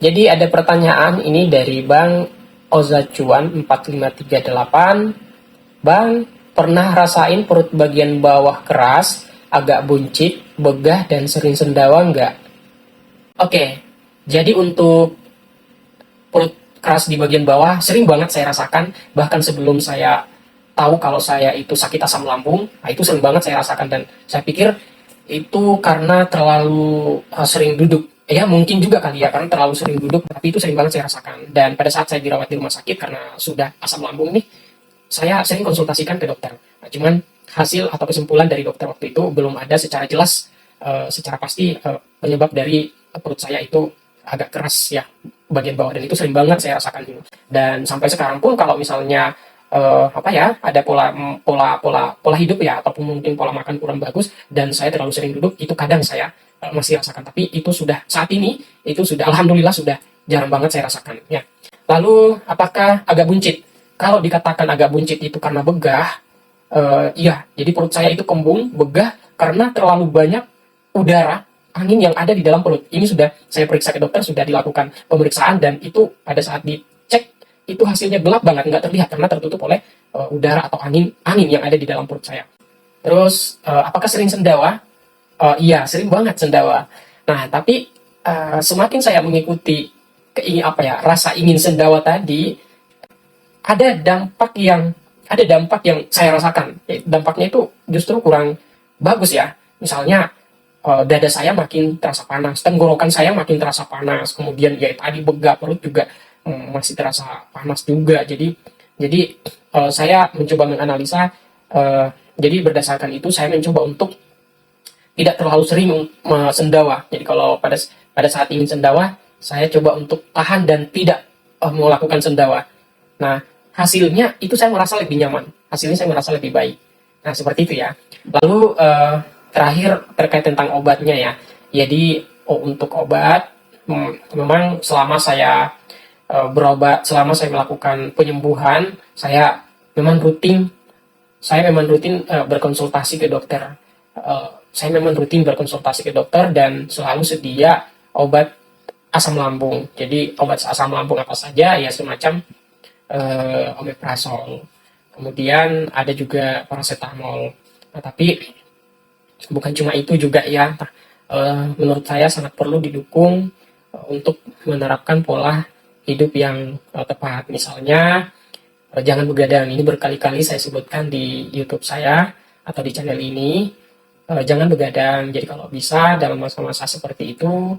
Jadi ada pertanyaan ini dari Bang Ozacuan 4538. Bang, pernah rasain perut bagian bawah keras, agak buncit, begah, dan sering sendawa nggak? Oke, jadi untuk perut keras di bagian bawah sering banget saya rasakan. Bahkan sebelum saya tahu kalau saya itu sakit asam lambung, nah itu sering banget saya rasakan. Dan saya pikir itu karena terlalu sering duduk. Ya mungkin juga kali ya, karena terlalu sering duduk, tapi itu sering banget saya rasakan. Dan pada saat saya dirawat di rumah sakit karena sudah asam lambung nih, saya sering konsultasikan ke dokter. Nah, cuman hasil atau kesimpulan dari dokter waktu itu belum ada secara jelas, secara pasti penyebab dari perut saya itu agak keras ya bagian bawah, dan itu sering banget saya rasakan dulu. Dan sampai sekarang pun kalau misalnya apa ya, ada pola pola pola pola hidup ya, ataupun mungkin pola makan kurang bagus dan saya terlalu sering duduk, itu kadang saya masih rasakan. Tapi itu sudah saat ini itu sudah alhamdulillah sudah jarang banget saya rasakan ya. Lalu apakah agak buncit? Kalau dikatakan agak buncit itu karena begah, iya. Jadi perut saya itu kembung, begah karena terlalu banyak udara, angin yang ada di dalam perut. Ini sudah saya periksa ke dokter, sudah dilakukan pemeriksaan, dan itu pada saat dicek itu hasilnya gelap banget, nggak terlihat karena tertutup oleh udara atau angin angin yang ada di dalam perut saya. Terus apakah sering sendawa? Iya, sering banget sendawa. Nah, tapi semakin saya mengikuti keingin apa ya, rasa ingin sendawa tadi, ada dampak yang saya rasakan. Dampaknya itu justru kurang bagus ya. Misalnya dada saya makin terasa panas, tenggorokan saya makin terasa panas, kemudian ya tadi begah perut juga masih terasa panas juga. Jadi saya mencoba menganalisa. Jadi berdasarkan itu saya mencoba untuk tidak terlalu sering sendawa. Jadi kalau pada saat ingin sendawa, saya coba untuk tahan dan tidak melakukan sendawa. Nah, hasilnya itu saya merasa lebih nyaman. Hasilnya saya merasa lebih baik. Nah, seperti itu ya. Lalu terakhir terkait tentang obatnya ya. Jadi untuk obat, memang selama saya berobat, selama saya melakukan penyembuhan, saya memang rutin berkonsultasi ke dokter. Saya memang rutin berkonsultasi ke dokter dan selalu sedia obat asam lambung. Jadi obat asam lambung apa saja ya, semacam omeprazol. Kemudian ada juga paracetamol. Nah, tapi bukan cuma itu juga ya. Menurut saya sangat perlu didukung untuk menerapkan pola hidup yang tepat. Misalnya jangan begadang. Ini berkali-kali saya sebutkan di YouTube saya atau di channel ini. Jangan begadang. Jadi kalau bisa dalam masa-masa seperti itu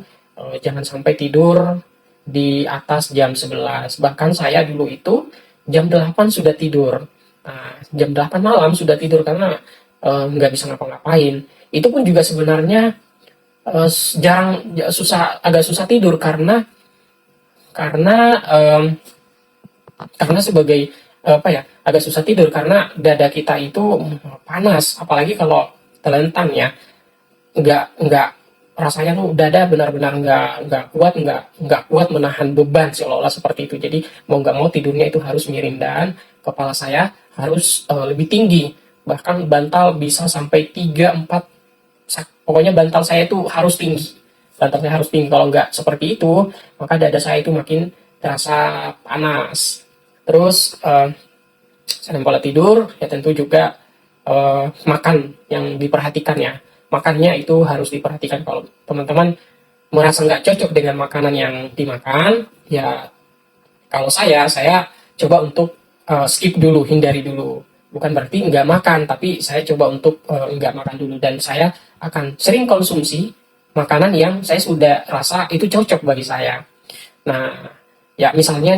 jangan sampai tidur di atas jam 11. Bahkan saya dulu itu jam 8 sudah tidur. Nah, jam 8 malam sudah tidur karena nggak bisa ngapa-ngapain. Itu pun juga sebenarnya agak susah tidur karena sebagai apa ya, agak susah tidur karena dada kita itu panas, apalagi kalau telentang ya. Nggak rasanya tuh dada benar-benar nggak kuat menahan beban, seolah-olah seperti itu. Jadi mau nggak mau tidurnya itu harus miring dan kepala saya harus lebih tinggi, bahkan bantal bisa sampai 3-4, pokoknya bantalnya harus tinggi. Kalau nggak seperti itu maka dada saya itu makin terasa panas. Terus selain pola tidur ya tentu juga makan yang diperhatikan ya. Makannya itu harus diperhatikan. Kalau teman-teman merasa nggak cocok dengan makanan yang dimakan, ya kalau saya coba untuk skip dulu, hindari dulu. Bukan berarti nggak makan, tapi saya coba untuk nggak makan dulu. Dan saya akan sering konsumsi makanan yang saya sudah rasa itu cocok bagi saya. Nah, ya misalnya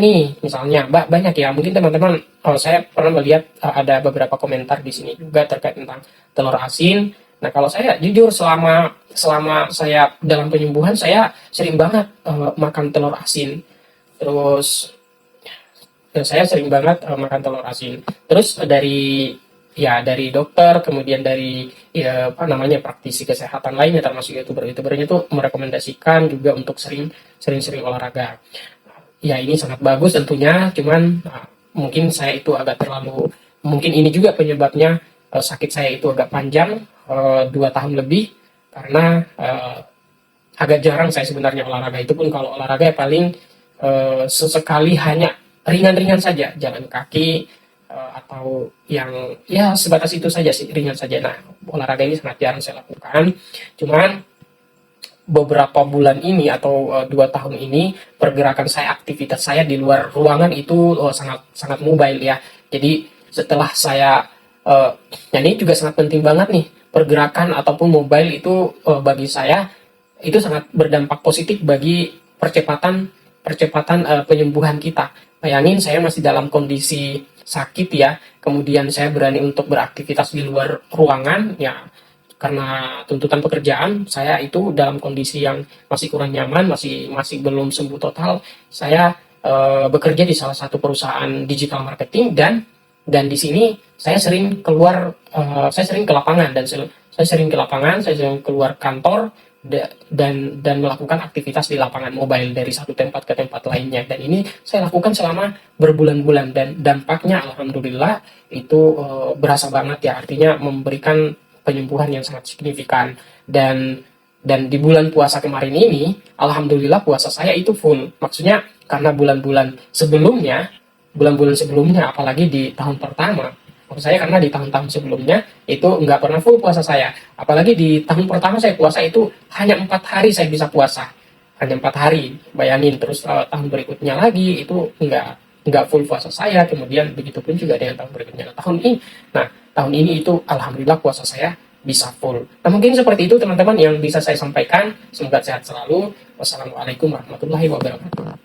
banyak ya. Mungkin teman-teman, saya pernah melihat ada beberapa komentar di sini juga terkait tentang telur asin. Nah, kalau saya jujur selama saya dalam penyembuhan, saya sering banget makan telur asin. Terus saya sering banget makan telur asin. Terus dari dokter, kemudian dari ya apa namanya, praktisi kesehatan lainnya, termasuk youtubernya tuh merekomendasikan juga untuk sering olahraga. Ya ini sangat bagus tentunya, cuman mungkin saya itu agak terlalu, mungkin ini juga penyebabnya sakit saya itu agak panjang, 2 tahun lebih, karena agak jarang saya sebenarnya olahraga. Itu pun kalau olahraga ya paling sesekali, hanya ringan-ringan saja, jalan kaki, atau yang ya sebatas itu saja sih, ringan saja. Nah, olahraga ini sangat jarang saya lakukan. Cuman beberapa bulan ini atau 2 tahun ini, pergerakan saya, aktivitas saya di luar ruangan itu sangat sangat mobile ya. Jadi setelah saya ya ini juga sangat penting banget nih, pergerakan ataupun mobile itu bagi saya itu sangat berdampak positif bagi percepatan percepatan penyembuhan kita. Bayangin saya masih dalam kondisi sakit ya, kemudian saya berani untuk beraktivitas di luar ruangan ya, karena tuntutan pekerjaan saya itu dalam kondisi yang masih kurang nyaman, masih masih belum sembuh total. Saya bekerja di salah satu perusahaan digital marketing, dan di sini saya sering keluar, saya sering ke lapangan, dan saya sering ke lapangan, saya sering keluar kantor, dan melakukan aktivitas di lapangan mobile dari satu tempat ke tempat lainnya. Dan ini saya lakukan selama berbulan-bulan, dan dampaknya alhamdulillah itu berasa banget ya, artinya memberikan penyembuhan yang sangat signifikan. Dan di bulan puasa kemarin ini alhamdulillah puasa saya itu full, maksudnya karena bulan-bulan sebelumnya apalagi di tahun pertama, maksud saya karena di tahun-tahun sebelumnya itu nggak pernah full puasa saya, apalagi di tahun pertama saya puasa itu hanya 4 hari saya bisa puasa, hanya 4 hari, bayangin. Terus tahun berikutnya lagi itu nggak full puasa saya, kemudian begitu pun juga dengan tahun berikutnya. Tahun ini itu alhamdulillah puasa saya bisa full. Nah, mungkin seperti itu teman-teman yang bisa saya sampaikan. Semoga sehat selalu. Wassalamualaikum warahmatullahi wabarakatuh.